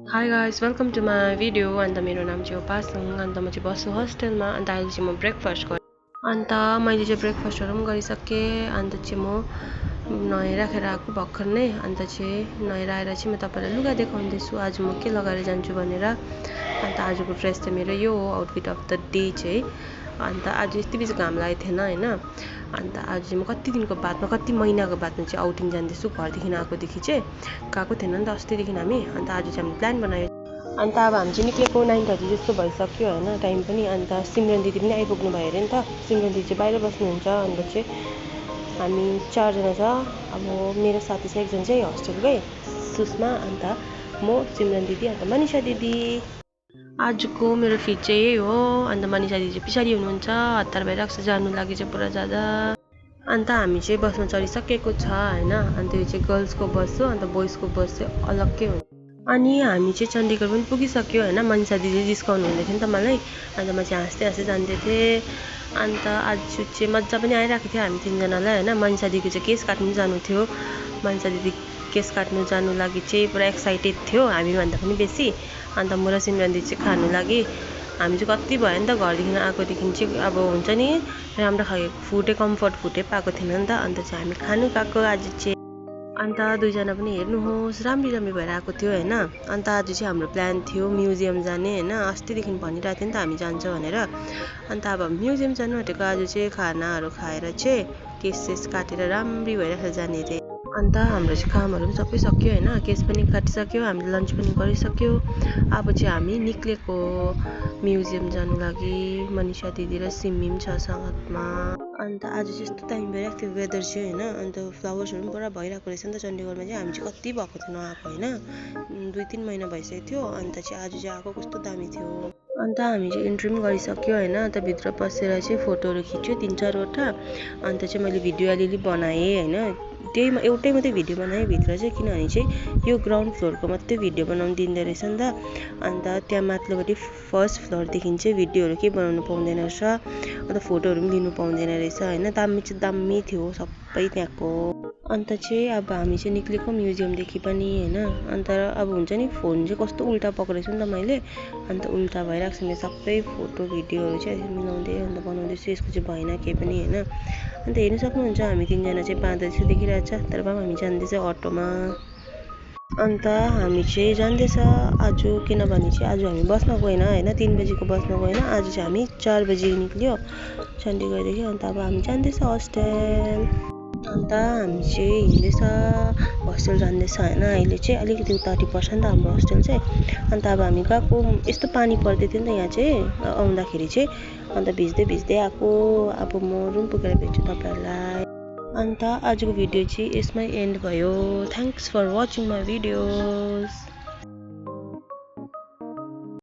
High guys welcome to my video. अन्त मेरो नाम चाहिँ हो पासङ। अन्त म चाहिँ बस्छु होस्टेलमा। अन्त अहिले चाहिँ म ब्रेकफास्ट गरेँ। अन्त मैले चाहिँ ब्रेकफास्टहरू पनि गरिसकेँ। अन्त चाहिँ म नुहाइराखेर आएको भर्खर नै। अन्त चाहिँ नुहाएर आएर चाहिँ म तपाईँलाई लुगा देखाउँदैछु आज म के लगाएर जान्छु भनेर। अन्त आजको ड्रेस चाहिँ मेरो यो हो आउटफिट अफ द डे चाहिँ। अन्त आज यति बेसी घाम लागेको थिएन होइन। अन्त आज चाहिँ म कति दिनको बादमा कति महिनाको बादमा चाहिँ आउटिङ जाँदैछु घरदेखि आएकोदेखि चाहिँ गएको थिएन नि त अस्तिदेखि हामी। अन्त आज चाहिँ हामी प्लान बनायो। अन्त अब हामी चाहिँ निक्लेको 9:30 जस्तो भइसक्यो होइन टाइम पनि। अन्त सिमरन दिदी पनि आइपुग्नु भयो अरे नि त। सिमरन दिदी चाहिँ बाहिर बस्नुहुन्छ। अन्त चाहिँ हामी 4जना छ। अब मेरो साथी चाहिँ एकजना चाहिँ होस्टेलकै सुषमा, अन्त म सिमरन दिदी अन्त मनिषा दिदी। आजको मेरो फिट चाहिँ यही हो। अन्त मनिषा दिदी चाहिँ पछाडि हुनुहुन्छ, हतार भइरहेको छ जानु लागि चाहिँ पुरा ज्यादा। अन्त हामी चाहिँ बसमा चढिसकेको छ होइन। अन्त यो चाहिँ गर्ल्सको बस हो, अन्त बोइजको बस चाहिँ अलग्गै हो। अनि हामी चाहिँ चण्डीगढ पनि पुगिसक्यो होइन। मनिषा दिदी जिस्काउनु हुँदै थियो नि त मलाई। अन्त म चाहिँ हाँस्दै हाँस्दै जाँदै थिएँ। अन्त आज चाहिँ मजा पनि आइरहेको थियो हामी तिनजनालाई होइन। मनिषा दिदीको चाहिँ केस काट्नु जानु थियो। मनिषा दिदी केस काट्नु जानु लागि चाहिँ पुरा एक्साइटेड थियो हामीभन्दा पनि बेसी। अन्त म र सिमरन दिदी चाहिँ खानु लागि हामी चाहिँ कति भयो नि त घरदेखि आएकोदेखि चाहिँ अब हुन्छ नि राम्रो खालको फुडै कम्फर्ट फुडै पाएको थिएन नि त। अन्त चाहिँ हामी खानु गएको आज चाहिँ। अन्त दुईजना पनि हेर्नुहोस् राम्री राम्री भएर आएको थियो होइन। अन्त आज चाहिँ हाम्रो प्लान थियो म्युजियम जाने होइन। अस्तिदेखि भनिरहेको थियो नि त हामी जान्छ भनेर। अन्त अब म्युजियम जानु आँटेको आज चाहिँ खानाहरू खाएर चाहिँ केस सेस काटेर राम्री भइरहेको जाने रे। अन्त हाम्रो चाहिँ कामहरू पनि सबै सक्यो होइन। केस पनि काटिसक्यो, हामीले लन्च पनि गरिसक्यो। अब चाहिँ हामी निक्लेको म्युजियम जानु लागि। मनिषा दिदी र सिम्मी पनि छ साथमा। अन्त आज चाहिँ यस्तो दामी भइरहेको थियो वेदर चाहिँ होइन। अन्त फ्लावर्सहरू पनि पुरा भइरहेको रहेछ नि त चण्डीगढमा चाहिँ। हामी चाहिँ कति भएको थियो नआएको होइन, 2-3 महिना भइसकेको थियो। अन्त चाहिँ आज चाहिँ आएको कस्तो दामी थियो। अन्त हामी चाहिँ इन्ट्री पनि गरिसक्यो होइन। अन्त भित्र पसेर चाहिँ फोटोहरू खिच्यो 3-4वटा। अन्त चाहिँ मैले भिडियो अलिअलि बनाएँ होइन। त्यही एउटै मात्रै भिडियो बनाएँ भित्र चाहिँ, किनभने चाहिँ यो ग्राउन्ड फ्लोरको मात्रै भिडियो बनाउनु दिँदो रहेछ नि त। अन्त त्यहाँ माथिल्लोपट्टि फर्स्ट फ्लोरदेखि चाहिँ भिडियोहरू केही बनाउनु पाउँदैन रहेछ। अन्त फोटोहरू पनि लिनु पाउँदैन रहेछ होइन। दामी चाहिँ दामी थियो सबै त्यहाँको। अन्त चाहिँ अब हामी चाहिँ निक्लेको म्युजियमदेखि पनि होइन। अन्त अब हुन्छ नि फोन चाहिँ कस्तो उल्टा पक्रेको छु नि त मैले। अन्त उल्टा भइरहेको छ मेरो सबै फोटो भिडियोहरू चाहिँ मिलाउँदै अन्त बनाउँदैछु। यसको चाहिँ भएन केही पनि होइन। अन्त हेर्नु सक्नुहुन्छ हामी तिनजना चाहिँ 5 जस्तो देखिरहेको छ। तर पनि हामी जाँदैछ अटोमा। अन्त हामी चाहिँ जाँदैछ आज, किनभने चाहिँ आज हामी बसमा गएन होइन। 3 बजीको बसमा गएन। आज चाहिँ हामी 4 बजी निक्ल्यो चण्डीगढदेखि। अन्त अब हामी जाँदैछ होस्टेल। अन्त हामी चाहिँ हिँड्दैछ होस्टेल जाँदैछ होइन। अहिले चाहिँ अलिकति उतापट्टि पर्छ नि त हाम्रो होस्टेल चाहिँ। अन्त अब हामी गएको यस्तो पानी पर्दै थियो नि त यहाँ चाहिँ आउँदाखेरि चाहिँ। अन्त भिज्दै भिज्दै आएको। अब म रुम पुगेर भेट्छु तपाईँहरूलाई। अन्त आजको भिडियो चाहिँ यसमै एन्ड भयो। Thanks for watching my videos.